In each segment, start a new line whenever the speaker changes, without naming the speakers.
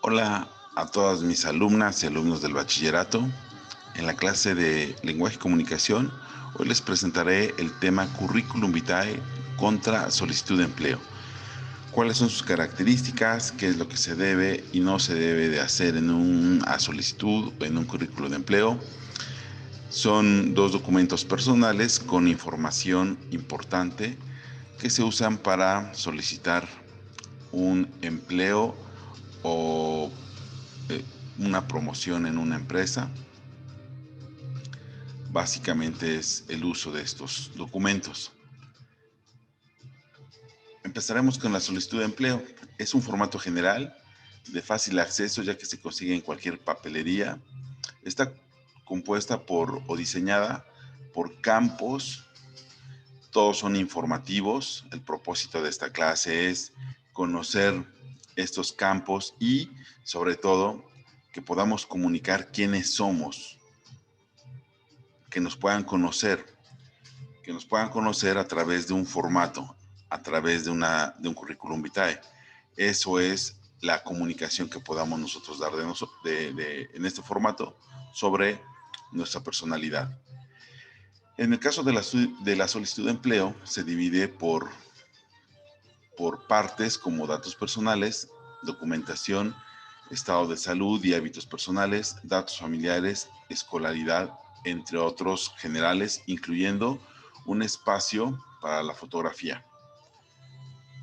Hola a todas mis alumnas y alumnos del bachillerato. En la clase de lenguaje y comunicación, hoy les presentaré el tema Curriculum Vitae contra solicitud de empleo. ¿Cuáles son sus características? ¿Qué es lo que se debe y no se debe de hacer en una solicitud o en un currículo de empleo? Son dos documentos personales con información importante que se usan para solicitar un empleo o eh, una promoción en una empresa. Básicamente es el uso de estos documentos. Empezaremos con la solicitud de empleo. Es un formato general de fácil acceso ya que se consigue en cualquier papelería. Está compuesta por o diseñada por campos. Todos son informativos. El propósito de esta clase es conocer estos campos y, sobre todo, que podamos comunicar quiénes somos, que nos puedan conocer a través de un formato, a través de un currículum vitae. Eso es la comunicación que podamos nosotros dar en este formato sobre nuestra personalidad. En el caso de la solicitud de empleo, se divide por partes como datos personales, documentación, estado de salud y hábitos personales, datos familiares, escolaridad, entre otros generales, incluyendo un espacio para la fotografía.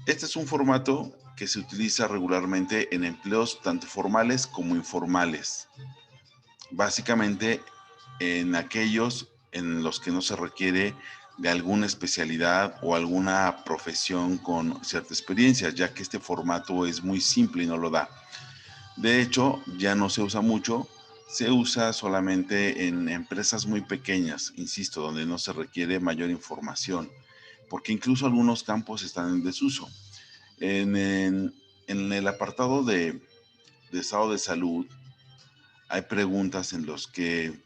Este es un formato que se utiliza regularmente en empleos tanto formales como informales. Básicamente en aquellos en los que no se requiere de alguna especialidad o alguna profesión con cierta experiencia, ya que este formato es muy simple y no lo da. De hecho, ya no se usa mucho, se usa solamente en empresas muy pequeñas, insisto, donde no se requiere mayor información, porque incluso algunos campos están en desuso. En el apartado de estado de salud, hay preguntas en los que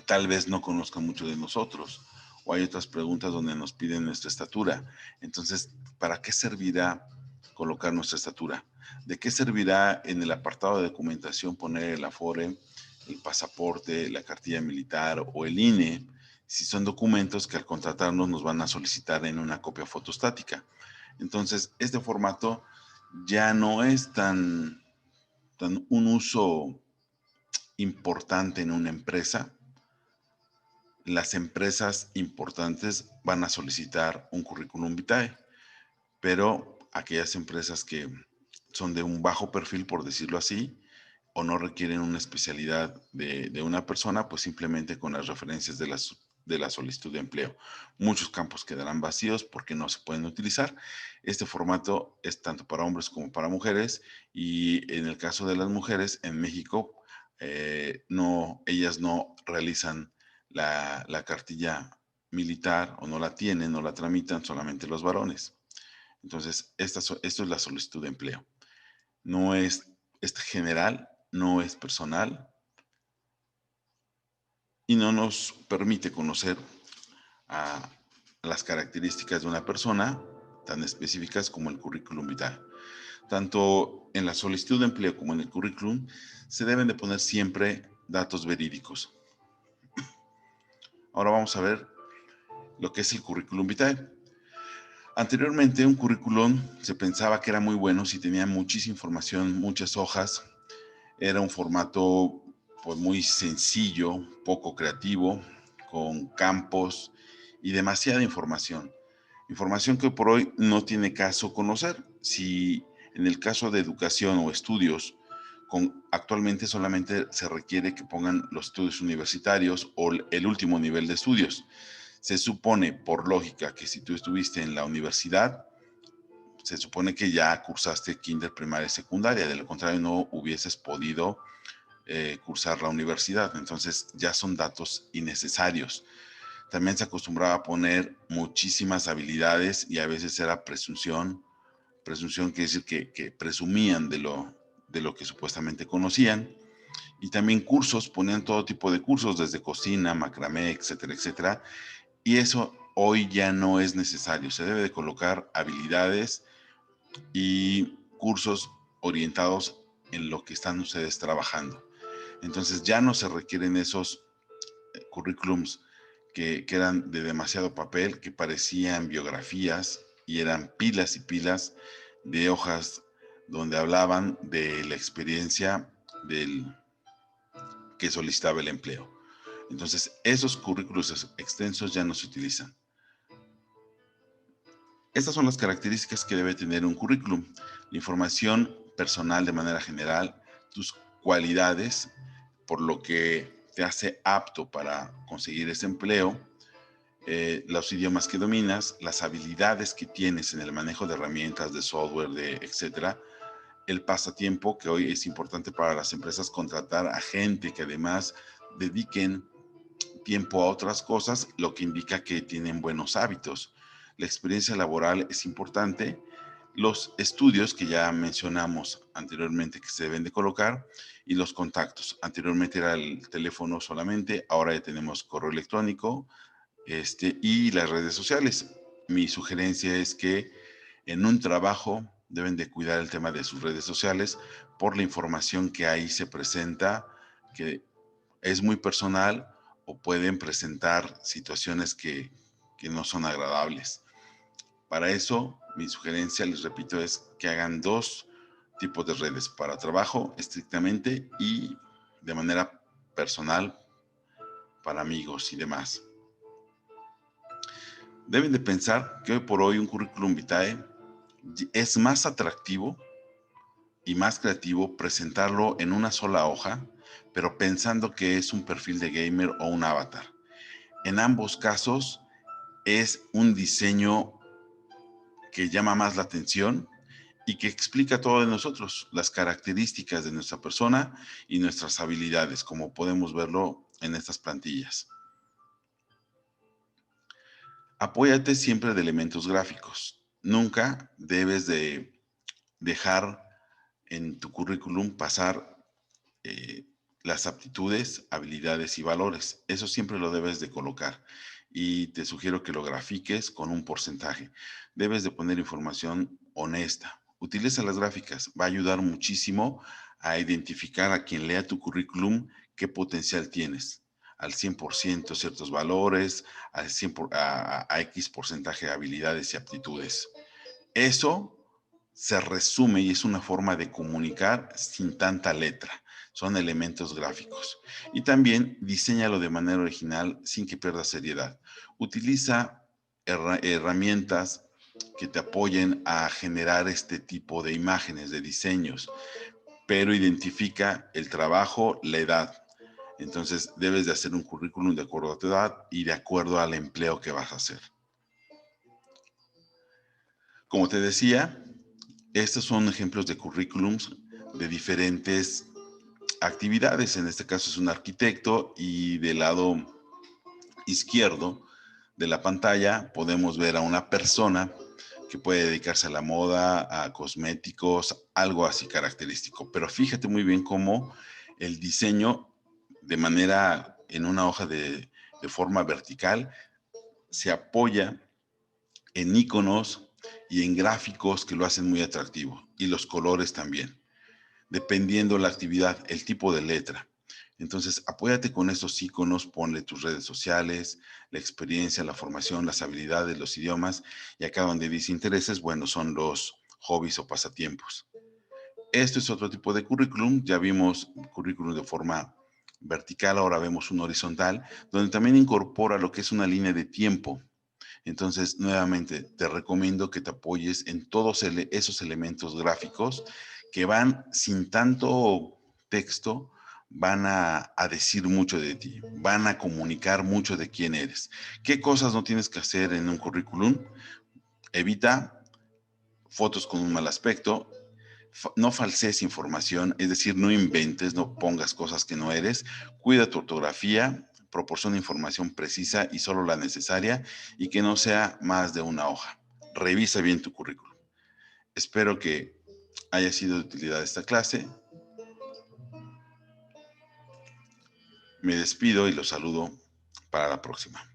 tal vez no conozcan mucho de nosotros, o hay otras preguntas donde nos piden nuestra estatura. Entonces, ¿para qué servirá colocar nuestra estatura? ¿De qué servirá en el apartado de documentación poner el Afore, el pasaporte, la cartilla militar o el INE, si son documentos que al contratarnos nos van a solicitar en una copia fotostática? Entonces, este formato ya no es tan un uso importante en una empresa. Las empresas importantes van a solicitar un currículum vitae, pero aquellas empresas que son de un bajo perfil, por decirlo así, o no requieren una especialidad de una persona, pues simplemente con las referencias de la solicitud de empleo. Muchos campos quedarán vacíos porque no se pueden utilizar. Este formato es tanto para hombres como para mujeres, y en el caso de las mujeres en México, ellas no realizan la cartilla militar o no la tienen, no la tramitan, solamente los varones. Entonces, esto es la solicitud de empleo. No es general, no es personal y no nos permite conocer a las características de una persona tan específicas como el currículum vitae. Tanto en la solicitud de empleo como en el currículum se deben de poner siempre datos verídicos. Ahora vamos a ver lo que es el currículum vitae. Anteriormente, un currículum se pensaba que era muy bueno si tenía muchísima información, muchas hojas. Era un formato pues muy sencillo, poco creativo, con campos y demasiada información. Información que por hoy no tiene caso conocer. Si en el caso de educación o estudios, actualmente solamente se requiere que pongan los estudios universitarios o el último nivel de estudios. Se supone, por lógica, que si tú estuviste en la universidad, se supone que ya cursaste kinder, primaria y secundaria. De lo contrario, no hubieses podido cursar la universidad. Entonces, ya son datos innecesarios. También se acostumbraba a poner muchísimas habilidades y a veces era presunción. Presunción quiere decir que presumían de lo que supuestamente conocían. Y también cursos, ponían todo tipo de cursos, desde cocina, macramé, etcétera, etcétera. Y eso hoy ya no es necesario. Se debe de colocar habilidades y cursos orientados en lo que están ustedes trabajando. Entonces ya no se requieren esos currículums que eran de demasiado papel, que parecían biografías y eran pilas y pilas de hojas donde hablaban de la experiencia del que solicitaba el empleo. Entonces, esos currículos extensos ya no se utilizan. Estas son las características que debe tener un currículum. La información personal de manera general, tus cualidades, por lo que te hace apto para conseguir ese empleo, los idiomas que dominas, las habilidades que tienes en el manejo de herramientas, de software, etcétera, el pasatiempo, que hoy es importante para las empresas contratar a gente que además dediquen tiempo a otras cosas, lo que indica que tienen buenos hábitos. La experiencia laboral es importante. Los estudios que ya mencionamos anteriormente que se deben de colocar y los contactos. Anteriormente era el teléfono solamente, ahora ya tenemos correo electrónico y las redes sociales. Mi sugerencia es que en un trabajo deben de cuidar el tema de sus redes sociales por la información que ahí se presenta, que es muy personal o pueden presentar situaciones que no son agradables. Para eso, mi sugerencia, les repito, es que hagan dos tipos de redes, para trabajo estrictamente y de manera personal para amigos y demás. Deben de pensar que hoy por hoy un currículum vitae es más atractivo y más creativo presentarlo en una sola hoja, pero pensando que es un perfil de gamer o un avatar. En ambos casos es un diseño que llama más la atención y que explica todo de nosotros, las características de nuestra persona y nuestras habilidades, como podemos verlo en estas plantillas. Apóyate siempre de elementos gráficos. Nunca debes de dejar en tu currículum pasar eh, las aptitudes, habilidades y valores. Eso siempre lo debes de colocar y te sugiero que lo grafiques con un porcentaje. Debes de poner información honesta. Utiliza las gráficas, va a ayudar muchísimo a identificar a quien lea tu currículum qué potencial tienes. Al 100% ciertos valores, al 100 a X porcentaje de habilidades y aptitudes. Eso se resume y es una forma de comunicar sin tanta letra. Son elementos gráficos. Y también diséñalo de manera original sin que pierda seriedad. Utiliza herramientas que te apoyen a generar este tipo de imágenes, de diseños, pero identifica el trabajo, la edad. Entonces debes de hacer un currículum de acuerdo a tu edad y de acuerdo al empleo que vas a hacer. Como te decía, estos son ejemplos de currículums de diferentes actividades. En este caso es un arquitecto y del lado izquierdo de la pantalla podemos ver a una persona que puede dedicarse a la moda, a cosméticos, algo así característico. Pero fíjate muy bien cómo el diseño de manera en una hoja de forma vertical se apoya en iconos y en gráficos que lo hacen muy atractivo, y los colores también, dependiendo la actividad, el tipo de letra. Entonces, apóyate con estos iconos, ponle tus redes sociales, la experiencia, la formación, las habilidades, los idiomas, y acá donde dice intereses, bueno, son los hobbies o pasatiempos. Esto es otro tipo de currículum, ya vimos currículum de forma vertical, ahora vemos un horizontal, donde también incorpora lo que es una línea de tiempo. Entonces, nuevamente, te recomiendo que te apoyes en todos esos elementos gráficos que van sin tanto texto, van a decir mucho de ti, van a comunicar mucho de quién eres. ¿Qué cosas no tienes que hacer en un currículum? Evita fotos con un mal aspecto, no falsees información, es decir, no inventes, no pongas cosas que no eres, cuida tu ortografía, proporciona información precisa y solo la necesaria y que no sea más de una hoja. Revisa bien tu currículum. Espero que haya sido de utilidad esta clase. Me despido y los saludo para la próxima.